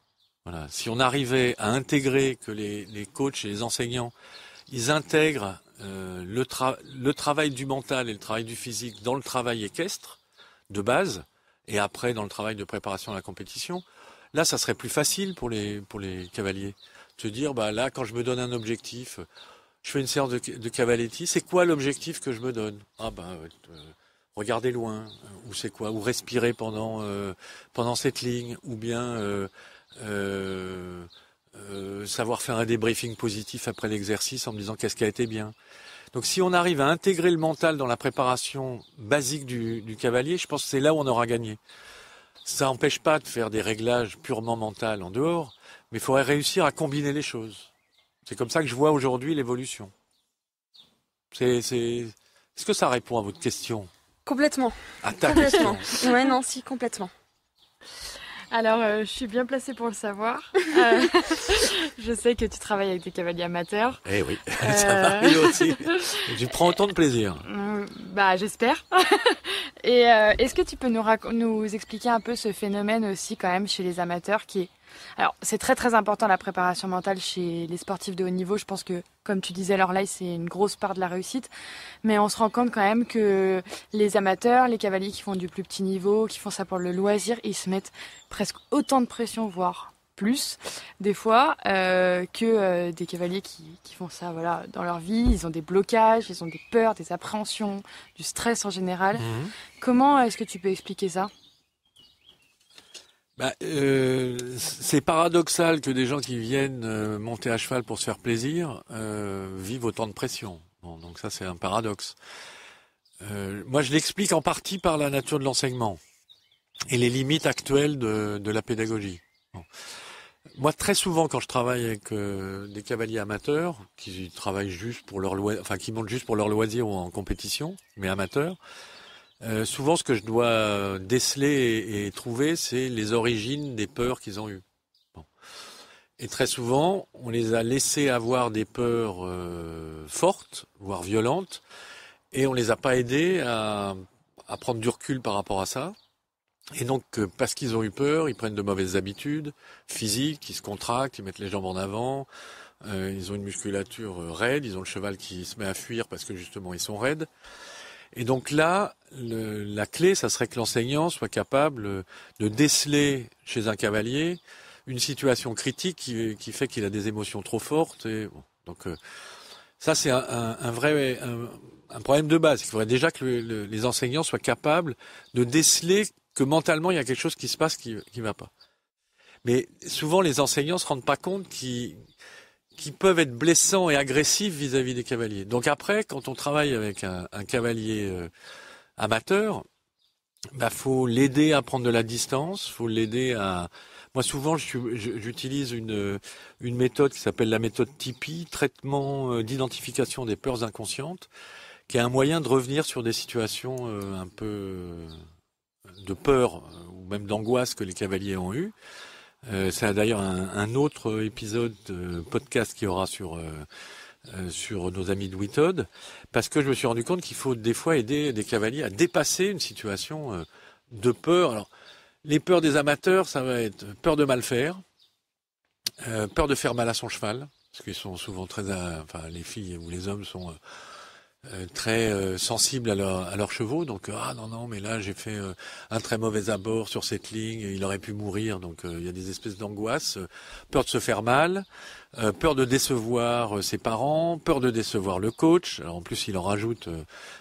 Speaker 3: Voilà. Si on arrivait à intégrer que les coachs et les enseignants, ils intègrent le travail du mental et le travail du physique dans le travail équestre de base, et après dans le travail de préparation à la compétition, là, ça serait plus facile pour les cavaliers. Se dire, bah là, quand je me donne un objectif, je fais une séance de cavaletti, c'est quoi l'objectif que je me donne? Ah bah regarder loin, ou c'est quoi? Ou respirer pendant cette ligne, ou bien savoir faire un débriefing positif après l'exercice en me disant qu'est-ce qui a été bien. Donc si on arrive à intégrer le mental dans la préparation basique du cavalier, je pense que c'est là où on aura gagné. Ça n'empêche pas de faire des réglages purement mentaux en dehors, mais il faudrait réussir à combiner les choses. C'est comme ça que je vois aujourd'hui l'évolution. Est-ce que ça répond à votre question?
Speaker 2: Complètement.
Speaker 3: À ta question.
Speaker 2: Ouais, non, si, complètement.
Speaker 1: Alors, je suis bien placée pour le savoir. Je sais que tu travailles avec des cavaliers amateurs.
Speaker 3: Eh oui, ça m'arrive aussi. Je prends autant de plaisir.
Speaker 1: Bah, j'espère. Et est-ce que tu peux nous expliquer un peu ce phénomène aussi quand même chez les amateurs qui est... Alors, c'est très très important la préparation mentale chez les sportifs de haut niveau. Je pense que, comme tu disais, Lorelai, c'est une grosse part de la réussite. Mais on se rend compte quand même que les amateurs, les cavaliers qui font du plus petit niveau, qui font ça pour le loisir, ils se mettent presque autant de pression, voire plus, des fois, que des cavaliers qui font ça voilà, dans leur vie. Ils ont des blocages, ils ont des peurs, des appréhensions, du stress en général. Mmh. Comment est-ce que tu peux expliquer ça ?
Speaker 3: Bah, c'est paradoxal que des gens qui viennent monter à cheval pour se faire plaisir vivent autant de pression. Bon, donc ça, c'est un paradoxe. Moi, je l'explique en partie par la nature de l'enseignement et les limites actuelles de la pédagogie. Bon. Moi, très souvent, quand je travaille avec des cavaliers amateurs qui travaillent juste pour leur loisir, enfin qui montent juste pour leur loisir ou en compétition, mais amateurs, souvent, ce que je dois déceler et trouver, c'est les origines des peurs qu'ils ont eues. Bon. Et très souvent, on les a laissés avoir des peurs fortes, voire violentes, et on les a pas aidés à prendre du recul par rapport à ça. Et donc, parce qu'ils ont eu peur, ils prennent de mauvaises habitudes physiques, ils se contractent, ils mettent les jambes en avant, ils ont une musculature raide, ils ont le cheval qui se met à fuir parce que justement ils sont raides. Et donc là, la clé, ça serait que l'enseignant soit capable de déceler chez un cavalier une situation critique qui fait qu'il a des émotions trop fortes. Et bon, donc ça, c'est un vrai problème de base. Il faudrait déjà que les enseignants soient capables de déceler que mentalement, il y a quelque chose qui se passe qui va pas. Mais souvent, les enseignants se rendent pas compte qui peuvent être blessants et agressifs vis-à-vis des cavaliers. Donc après, quand on travaille avec un cavalier amateur, bah faut l'aider à prendre de la distance, faut l'aider à... Moi souvent, j'utilise une méthode qui s'appelle la méthode TIPI, traitement d'identification des peurs inconscientes, qui est un moyen de revenir sur des situations un peu de peur ou même d'angoisse que les cavaliers ont eues. C'est d'ailleurs un autre épisode de podcast qu'il y aura sur nos amis de Whitod, parce que je me suis rendu compte qu'il faut des fois aider des cavaliers à dépasser une situation de peur. Alors, les peurs des amateurs, ça va être peur de mal faire, peur de faire mal à son cheval, parce qu'ils sont souvent enfin, les filles ou les hommes sont très sensibles à leurs chevaux. Donc non, mais là j'ai fait un très mauvais abord sur cette ligne, il aurait pu mourir. Donc il y a des espèces d'angoisse, peur de se faire mal, peur de décevoir ses parents, peur de décevoir le coach. Alors en plus il en rajoute,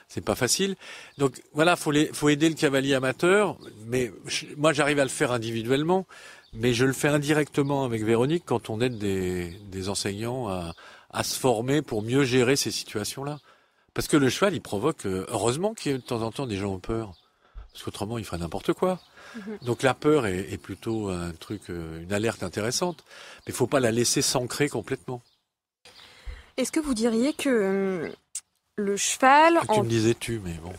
Speaker 3: c'est pas facile. Donc voilà, faut aider le cavalier amateur. Mais moi j'arrive à le faire individuellement, mais je le fais indirectement avec Véronique quand on aide des enseignants à se former pour mieux gérer ces situations-là. Parce que le cheval, il provoque, heureusement qu'il y a de temps en temps des gens ont peur. Parce qu'autrement, il ferait n'importe quoi. Donc la peur est plutôt un truc, une alerte intéressante. Mais il faut pas la laisser s'ancrer complètement.
Speaker 2: Est-ce que vous diriez que le cheval...
Speaker 3: Tu me disais mais bon.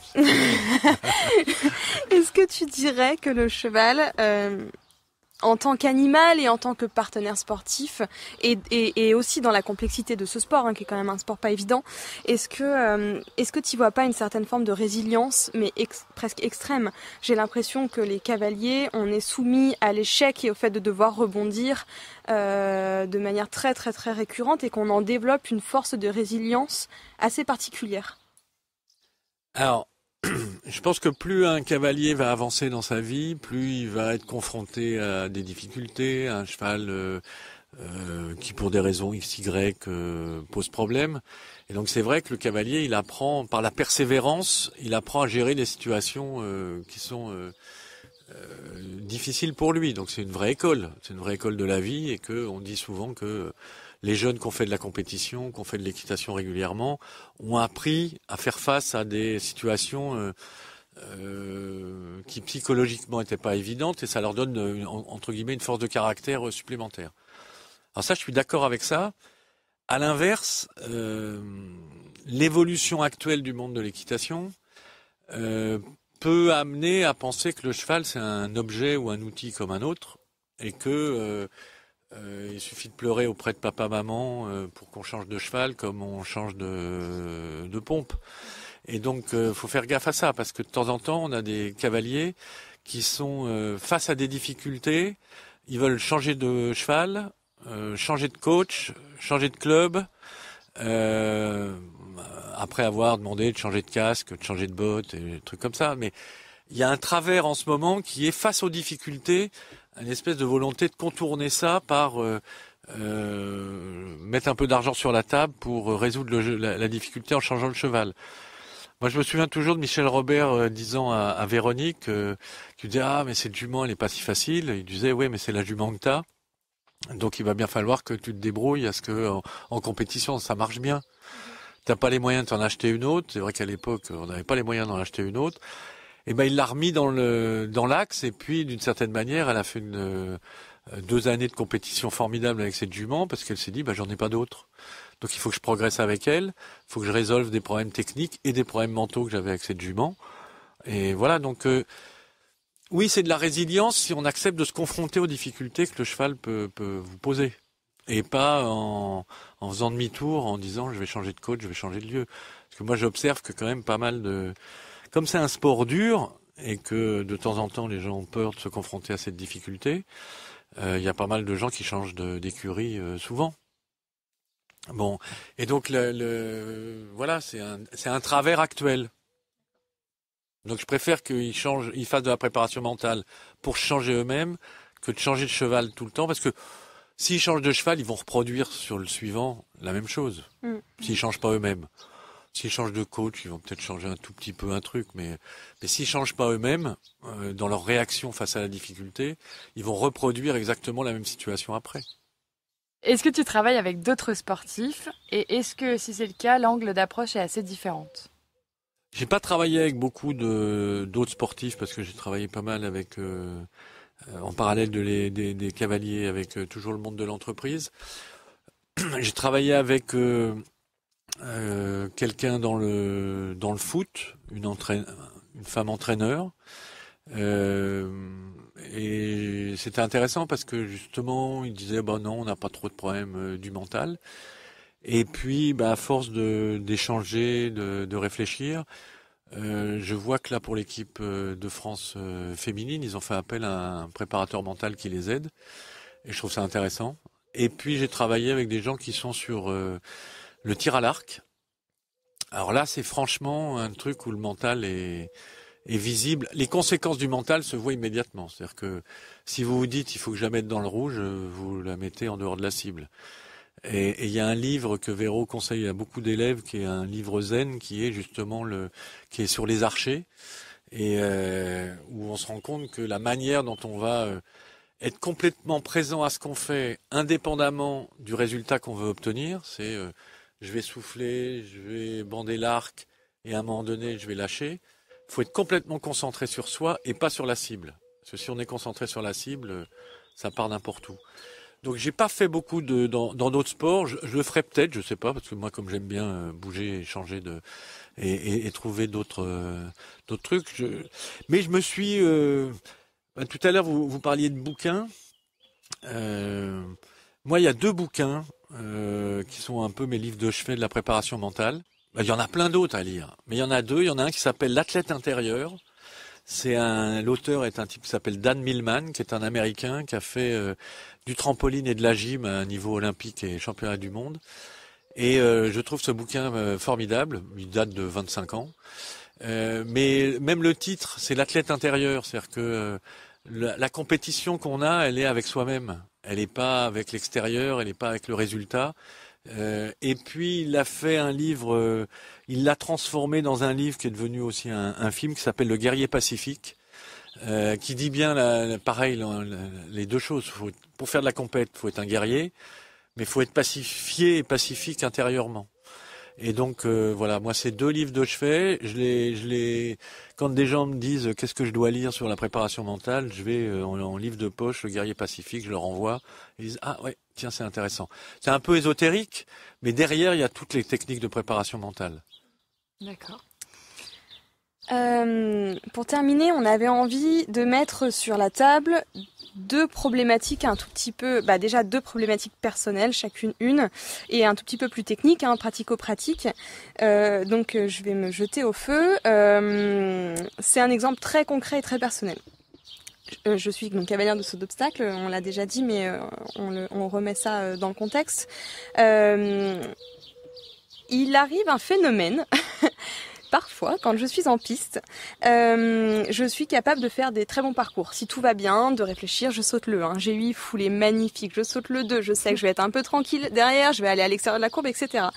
Speaker 2: Est-ce que tu dirais que le cheval... en tant qu'animal et en tant que partenaire sportif et aussi dans la complexité de ce sport qui est quand même un sport pas évident, est-ce que tu vois pas une certaine forme de résilience mais presque extrême? J'ai l'impression que les cavaliers, on est soumis à l'échec et au fait de devoir rebondir de manière très très très récurrente et qu'on en développe une force de résilience assez particulière.
Speaker 3: Alors, je pense que plus un cavalier va avancer dans sa vie, plus il va être confronté à des difficultés, à un cheval qui pour des raisons XY pose problème. Et donc c'est vrai que le cavalier, il apprend par la persévérance, il apprend à gérer des situations qui sont difficiles pour lui. Donc c'est une vraie école de la vie, et que on dit souvent que les jeunes qui ont fait de la compétition, qui ont fait de l'équitation régulièrement, ont appris à faire face à des situations qui psychologiquement n'étaient pas évidentes, et ça leur donne, entre guillemets, une force de caractère supplémentaire. Alors ça, je suis d'accord avec ça. À l'inverse, l'évolution actuelle du monde de l'équitation peut amener à penser que le cheval, c'est un objet ou un outil comme un autre, et que... il suffit de pleurer auprès de papa-maman pour qu'on change de cheval comme on change de pompe. Et donc, faut faire gaffe à ça, parce que de temps en temps, on a des cavaliers qui sont face à des difficultés. Ils veulent changer de cheval, changer de coach, changer de club, après avoir demandé de changer de casque, de changer de bottes et des trucs comme ça. Mais il y a un travers en ce moment qui est face aux difficultés, une espèce de volonté de contourner ça par mettre un peu d'argent sur la table pour résoudre la difficulté en changeant le cheval. Moi, je me souviens toujours de Michel Robert disant à Véronique, qui disait « Ah, mais cette jument, elle est pas si facile ». Il disait « Oui, mais c'est la jument que t'as. Donc, il va bien falloir que tu te débrouilles à ce que en compétition, ça marche bien. T'as pas les moyens de t'en acheter une autre. » C'est vrai qu'à l'époque, on n'avait pas les moyens d'en acheter une autre. Et ben il l'a remis dans l'axe, et puis d'une certaine manière, elle a fait 2 années de compétition formidable avec cette jument, parce qu'elle s'est dit j'en ai pas d'autres. Donc il faut que je progresse avec elle, il faut que je résolve des problèmes techniques et des problèmes mentaux que j'avais avec cette jument. Et voilà, donc oui, c'est de la résilience si on accepte de se confronter aux difficultés que le cheval peut vous poser. Et pas en faisant demi-tour, en disant je vais changer de coach, je vais changer de lieu. Parce que moi j'observe que quand même pas mal de... Comme c'est un sport dur, et que de temps en temps les gens ont peur de se confronter à cette difficulté, il y a pas mal de gens qui changent d'écurie souvent. Bon, et donc voilà, c'est un travers actuel. Donc je préfère qu'ils fassent de la préparation mentale pour changer eux-mêmes que de changer de cheval tout le temps, parce que s'ils changent de cheval, ils vont reproduire sur le suivant la même chose. S'ils changent pas eux-mêmes. S'ils changent de coach, ils vont peut-être changer un tout petit peu un truc, mais s'ils changent pas eux-mêmes, dans leur réaction face à la difficulté, ils vont reproduire exactement la même situation après.
Speaker 1: Est-ce que tu travailles avec d'autres sportifs, et est-ce que, si c'est le cas, l'angle d'approche est assez différente?
Speaker 3: J'ai pas travaillé avec beaucoup d'autres sportifs, parce que j'ai travaillé pas mal avec en parallèle des cavaliers, avec toujours le monde de l'entreprise. J'ai travaillé avec quelqu'un dans le foot, une femme entraîneur, et c'était intéressant parce que justement il disait non, on n'a pas trop de problèmes du mental, et puis à force d'échanger, de réfléchir, je vois que là pour l'équipe de France féminine, ils ont fait appel à un préparateur mental qui les aide, et je trouve ça intéressant. Et puis j'ai travaillé avec des gens qui sont sur le tir à l'arc, Alors là, c'est franchement un truc où le mental est visible. Les conséquences du mental se voient immédiatement. C'est-à-dire que si vous vous dites il faut que je la mette dans le rouge, vous la mettez en dehors de la cible. Et il y a un livre que Véro conseille à beaucoup d'élèves, qui est un livre zen, qui est justement qui est sur les archers, et où on se rend compte que la manière dont on va être complètement présent à ce qu'on fait, indépendamment du résultat qu'on veut obtenir, c'est je vais souffler, je vais bander l'arc, et à un moment donné, je vais lâcher. Il faut être complètement concentré sur soi et pas sur la cible. Parce que si on est concentré sur la cible, ça part n'importe où. Donc j'ai pas fait beaucoup dans d'autres sports. Je le ferai peut-être, je sais pas, parce que moi comme j'aime bien bouger et changer et trouver d'autres trucs. Mais je me suis tout à l'heure vous parliez de bouquins. Moi il y a 2 bouquins qui sont un peu mes livres de chevet de la préparation mentale. Il y en a plein d'autres à lire, mais il y en a 2. Il y en a un qui s'appelle L'athlète intérieur. L'auteur est un type qui s'appelle Dan Millman, qui est un Américain qui a fait du trampoline et de la gym à un niveau olympique et championnat du monde. Et je trouve ce bouquin formidable. Il date de 25 ans. Mais même le titre, c'est l'athlète intérieur. C'est-à-dire que la compétition qu'on a, elle est avec soi-même. Elle n'est pas avec l'extérieur, elle n'est pas avec le résultat. Et puis il a fait un livre, il l'a transformé dans un livre qui est devenu aussi un film qui s'appelle Le Guerrier Pacifique, qui dit bien pareil les 2 choses. Pour faire de la compète, il faut être un guerrier, mais il faut être pacifié et pacifique intérieurement. Et donc voilà, moi c'est 2 livres de chevet. Quand des gens me disent qu'est-ce que je dois lire sur la préparation mentale, je vais en livre de poche, Le Guerrier Pacifique, je leur envoie. Ils disent ah ouais, tiens c'est intéressant. C'est un peu ésotérique, mais derrière il y a toutes les techniques de préparation mentale.
Speaker 1: D'accord.
Speaker 2: Pour terminer, on avait envie de mettre sur la table 2 problématiques un tout petit peu, déjà 2 problématiques personnelles, chacune une, et un tout petit peu plus technique, pratico-pratique. Donc je vais me jeter au feu. C'est un exemple très concret et très personnel. Je suis donc cavalière de saut d'obstacle, on l'a déjà dit, mais on remet ça dans le contexte. Il arrive un phénomène. Parfois, quand je suis en piste, je suis capable de faire des très bons parcours. Si tout va bien, de réfléchir, je saute le 1. J'ai 8 foulées magnifiques, je saute le 2. Je sais que je vais être un peu tranquille derrière, je vais aller à l'extérieur de la courbe, etc.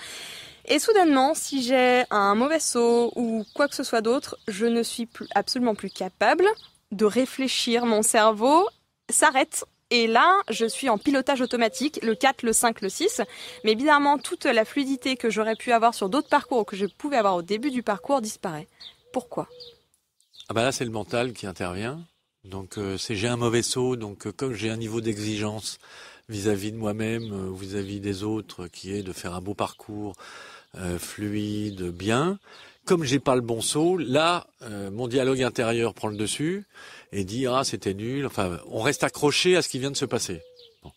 Speaker 2: Et soudainement, si j'ai un mauvais saut ou quoi que ce soit d'autre, je ne suis absolument plus capable de réfléchir. Mon cerveau s'arrête. Et là, je suis en pilotage automatique, le 4, le 5, le 6. Mais bizarrement, toute la fluidité que j'aurais pu avoir sur d'autres parcours ou que je pouvais avoir au début du parcours disparaît. Pourquoi ?
Speaker 3: Là, c'est le mental qui intervient. Donc, j'ai un mauvais saut. Donc, comme j'ai un niveau d'exigence vis-à-vis de moi-même, vis-à-vis des autres, qui est de faire un beau parcours fluide, bien. Comme j'ai pas le bon saut, là, mon dialogue intérieur prend le dessus et dit ah c'était nul. Enfin, on reste accroché à ce qui vient de se passer. Bon.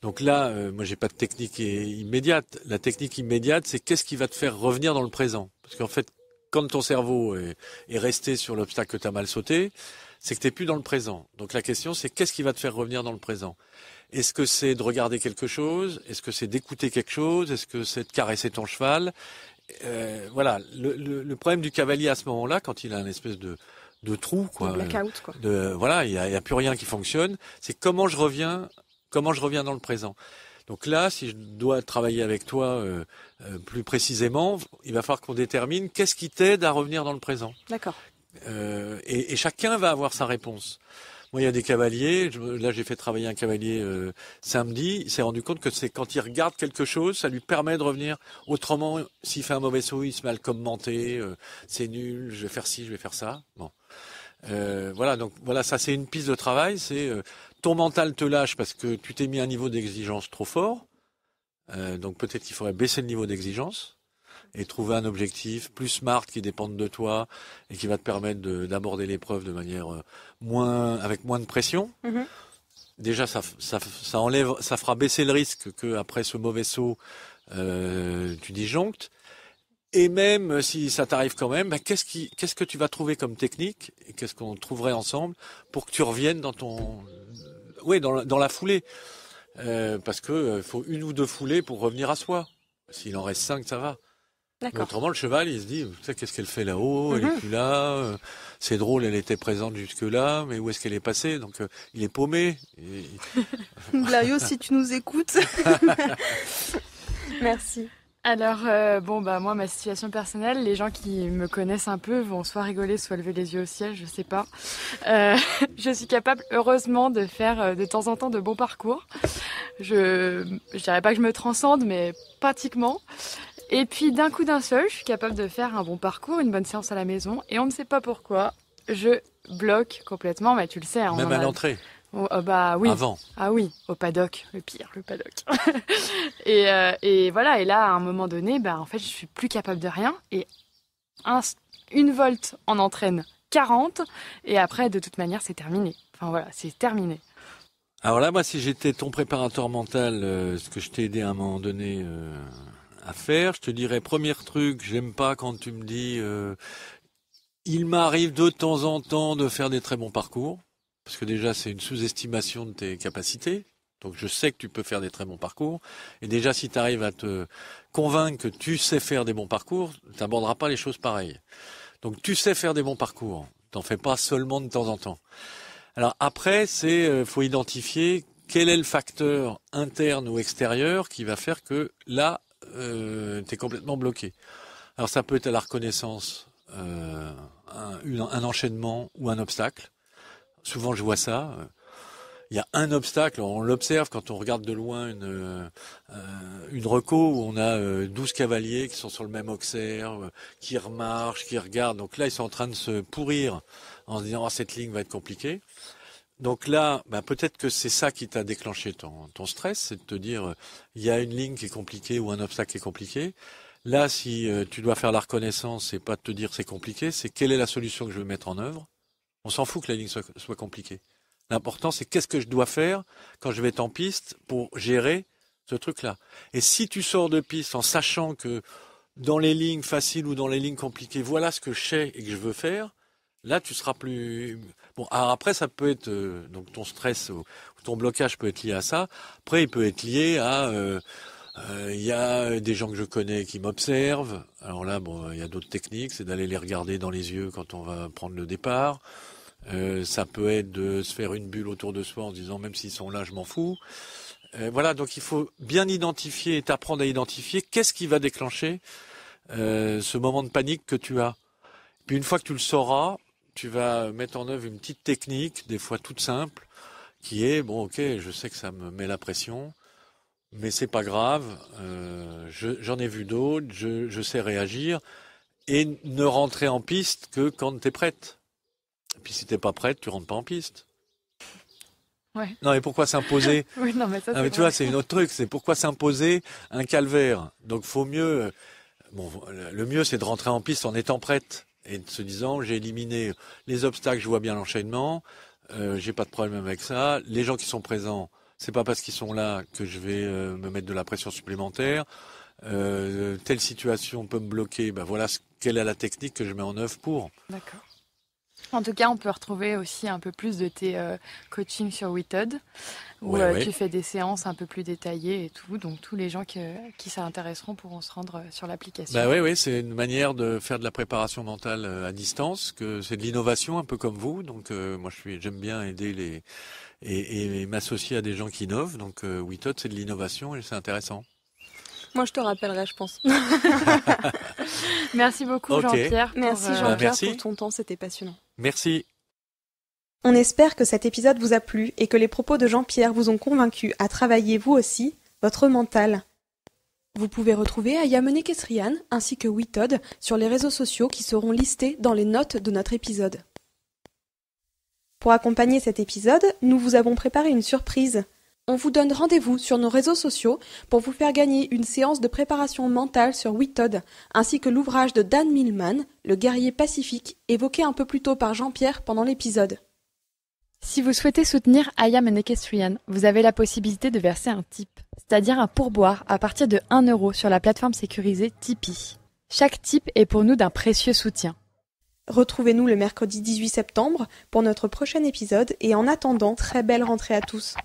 Speaker 3: Donc là, moi j'ai pas de technique immédiate. La technique immédiate, c'est qu'est-ce qui va te faire revenir dans le présent. Parce qu'en fait, quand ton cerveau est resté sur l'obstacle que tu as mal sauté, c'est que t'es plus dans le présent. Donc la question, c'est qu'est-ce qui va te faire revenir dans le présent. Est-ce que c'est de regarder quelque chose ? Est-ce que c'est d'écouter quelque chose ? Est-ce que c'est de caresser ton cheval ? Voilà, le problème du cavalier à ce moment-là, quand il a une espèce de trou, quoi,
Speaker 2: blackout, quoi.
Speaker 3: Voilà, il y a plus rien qui fonctionne. C'est comment je reviens dans le présent. Donc là, si je dois travailler avec toi plus précisément, il va falloir qu'on détermine qu'est-ce qui t'aide à revenir dans le présent.
Speaker 2: D'accord.
Speaker 3: Et chacun va avoir sa réponse. Moi, il y a des cavaliers. Là, j'ai fait travailler un cavalier samedi. Il s'est rendu compte que c'est quand il regarde quelque chose, ça lui permet de revenir. Autrement, s'il fait un mauvais saut, il se met à le commenter. C'est nul. Je vais faire ci, je vais faire ça. Bon. Voilà. Donc voilà, ça c'est une piste de travail. C'est ton mental te lâche parce que tu t'es mis un niveau d'exigence trop fort. Donc peut-être qu'il faudrait baisser le niveau d'exigence et trouver un objectif plus smart qui dépende de toi et qui va te permettre d'aborder l'épreuve de manière avec moins de pression.
Speaker 2: Mm-hmm.
Speaker 3: Déjà, ça fera baisser le risque que après ce mauvais saut, tu disjonctes. Et même si ça t'arrive quand même, qu'est-ce que tu vas trouver comme technique et qu'est-ce qu'on trouverait ensemble pour que tu reviennes dans la foulée. Parce que faut 1 ou 2 foulées pour revenir à soi. S'il en reste 5, ça va.
Speaker 2: D'accord.
Speaker 3: Autrement, le cheval, il se dit, qu'est-ce qu'elle fait là-haut? Elle est plus là. C'est drôle, elle était présente jusque-là, mais où est-ce qu'elle est passée? Donc, il est paumé.
Speaker 4: Glario, si tu nous écoutes.
Speaker 2: Merci.
Speaker 1: Alors, moi, ma situation personnelle, les gens qui me connaissent un peu vont soit rigoler, soit lever les yeux au ciel, je sais pas. Je suis capable, heureusement, de faire de temps en temps de bons parcours. Je dirais pas que je me transcende, mais pratiquement. Et puis, d'un coup d'un seul, je suis capable de faire un bon parcours, une bonne séance à la maison, et on ne sait pas pourquoi, je bloque complètement, mais tu le sais.
Speaker 3: Même à l'entrée.
Speaker 1: Oh, bah oui.
Speaker 3: Avant.
Speaker 1: Ah oui, au paddock, le pire, le paddock. et voilà, et là, à un moment donné, en fait, je suis plus capable de rien. Et une volte en entraîne 40, et après, de toute manière, c'est terminé. Enfin voilà, c'est terminé.
Speaker 3: Alors là, moi, si j'étais ton préparateur mental, ce que je t'ai aidé à un moment donné à faire, je te dirais, premier truc, j'aime pas quand tu me dis, il m'arrive de temps en temps de faire des très bons parcours. Parce que déjà, c'est une sous-estimation de tes capacités. Donc, je sais que tu peux faire des très bons parcours. Et déjà, si tu arrives à te convaincre que tu sais faire des bons parcours, tu n'aborderas pas les choses pareilles. Donc, tu sais faire des bons parcours. T'en fais pas seulement de temps en temps. Alors, après, faut identifier quel est le facteur interne ou extérieur qui va faire que là, tu es complètement bloqué. Alors, ça peut être à la reconnaissance, un enchaînement ou un obstacle. Souvent, je vois ça. Il y a un obstacle, on l'observe quand on regarde de loin une reco où on a 12 cavaliers qui sont sur le même auxerre, qui remarchent, qui regardent. Donc là, ils sont en train de se pourrir en se disant cette ligne va être compliquée. Donc là, peut-être que c'est ça qui t'a déclenché ton stress, c'est de te dire il y a une ligne qui est compliquée ou un obstacle qui est compliqué. Là, si tu dois faire la reconnaissance, c'est pas de te dire c'est compliqué, c'est quelle est la solution que je vais mettre en œuvre. On s'en fout que la ligne soit compliquée. L'important, c'est qu'est-ce que je dois faire quand je vais être en piste pour gérer ce truc-là. Et si tu sors de piste en sachant que dans les lignes faciles ou dans les lignes compliquées, voilà ce que je sais et que je veux faire, là, tu seras plus... Bon, alors après, ça peut être... donc ton stress ou ton blocage peut être lié à ça. Après, il peut être lié à... il y a des gens que je connais qui m'observent. Alors là, il y a d'autres techniques, c'est d'aller les regarder dans les yeux quand on va prendre le départ. Ça peut être de se faire une bulle autour de soi en se disant même s'ils sont là, je m'en fous. Voilà, donc il faut bien identifier et t'apprendre à identifier qu'est-ce qui va déclencher ce moment de panique que tu as. Puis une fois que tu le sauras, tu vas mettre en œuvre une petite technique, des fois toute simple, qui est ok, je sais que ça me met la pression. Mais c'est pas grave, j'en ai vu d'autres, je sais réagir et ne rentrer en piste que quand t'es prête. Et puis si t'es pas prête, tu rentres pas en piste.
Speaker 1: Ouais.
Speaker 3: Non mais pourquoi s'imposer?
Speaker 1: Oui, non mais ça c'est
Speaker 3: tu vois, c'est une autre truc, c'est pourquoi s'imposer un calvaire. Donc faut mieux, le mieux c'est de rentrer en piste en étant prête et de se disant j'ai éliminé les obstacles, je vois bien l'enchaînement, j'ai pas de problème avec ça, les gens qui sont présents. C'est pas parce qu'ils sont là que je vais me mettre de la pression supplémentaire. Telle situation peut me bloquer. Voilà quelle est la technique que je mets en œuvre pour.
Speaker 1: D'accord. En tout cas, on peut retrouver aussi un peu plus de tes coachings sur WeTod, où tu fais des séances un peu plus détaillées et tout. Donc tous les gens qui s'intéresseront pourront se rendre sur l'application.
Speaker 3: Oui, c'est une manière de faire de la préparation mentale à distance, que c'est de l'innovation un peu comme vous. Donc moi j'aime bien aider et m'associer à des gens qui innovent. Donc WeTod, c'est de l'innovation et c'est intéressant.
Speaker 4: Moi, je te rappellerai, je pense.
Speaker 1: Merci beaucoup, Jean-Pierre.
Speaker 4: Merci, Jean-Pierre,
Speaker 3: merci.
Speaker 4: pour ton temps. C'était passionnant.
Speaker 3: Merci.
Speaker 2: On espère que cet épisode vous a plu et que les propos de Jean-Pierre vous ont convaincu à travailler, vous aussi, votre mental. Vous pouvez retrouver Aya Menekesrian ainsi que WeTod sur les réseaux sociaux qui seront listés dans les notes de notre épisode. Pour accompagner cet épisode, nous vous avons préparé une surprise. On vous donne rendez-vous sur nos réseaux sociaux pour vous faire gagner une séance de préparation mentale sur WeTod, ainsi que l'ouvrage de Dan Millman, Le guerrier pacifique, évoqué un peu plus tôt par Jean-Pierre pendant l'épisode.
Speaker 1: Si vous souhaitez soutenir Aya Menekesrian, vous avez la possibilité de verser un tip, c'est-à-dire un pourboire à partir de 1 € sur la plateforme sécurisée Tipeee. Chaque tip est pour nous d'un précieux soutien.
Speaker 2: Retrouvez-nous le mercredi 18 septembre pour notre prochain épisode et en attendant, très belle rentrée à tous.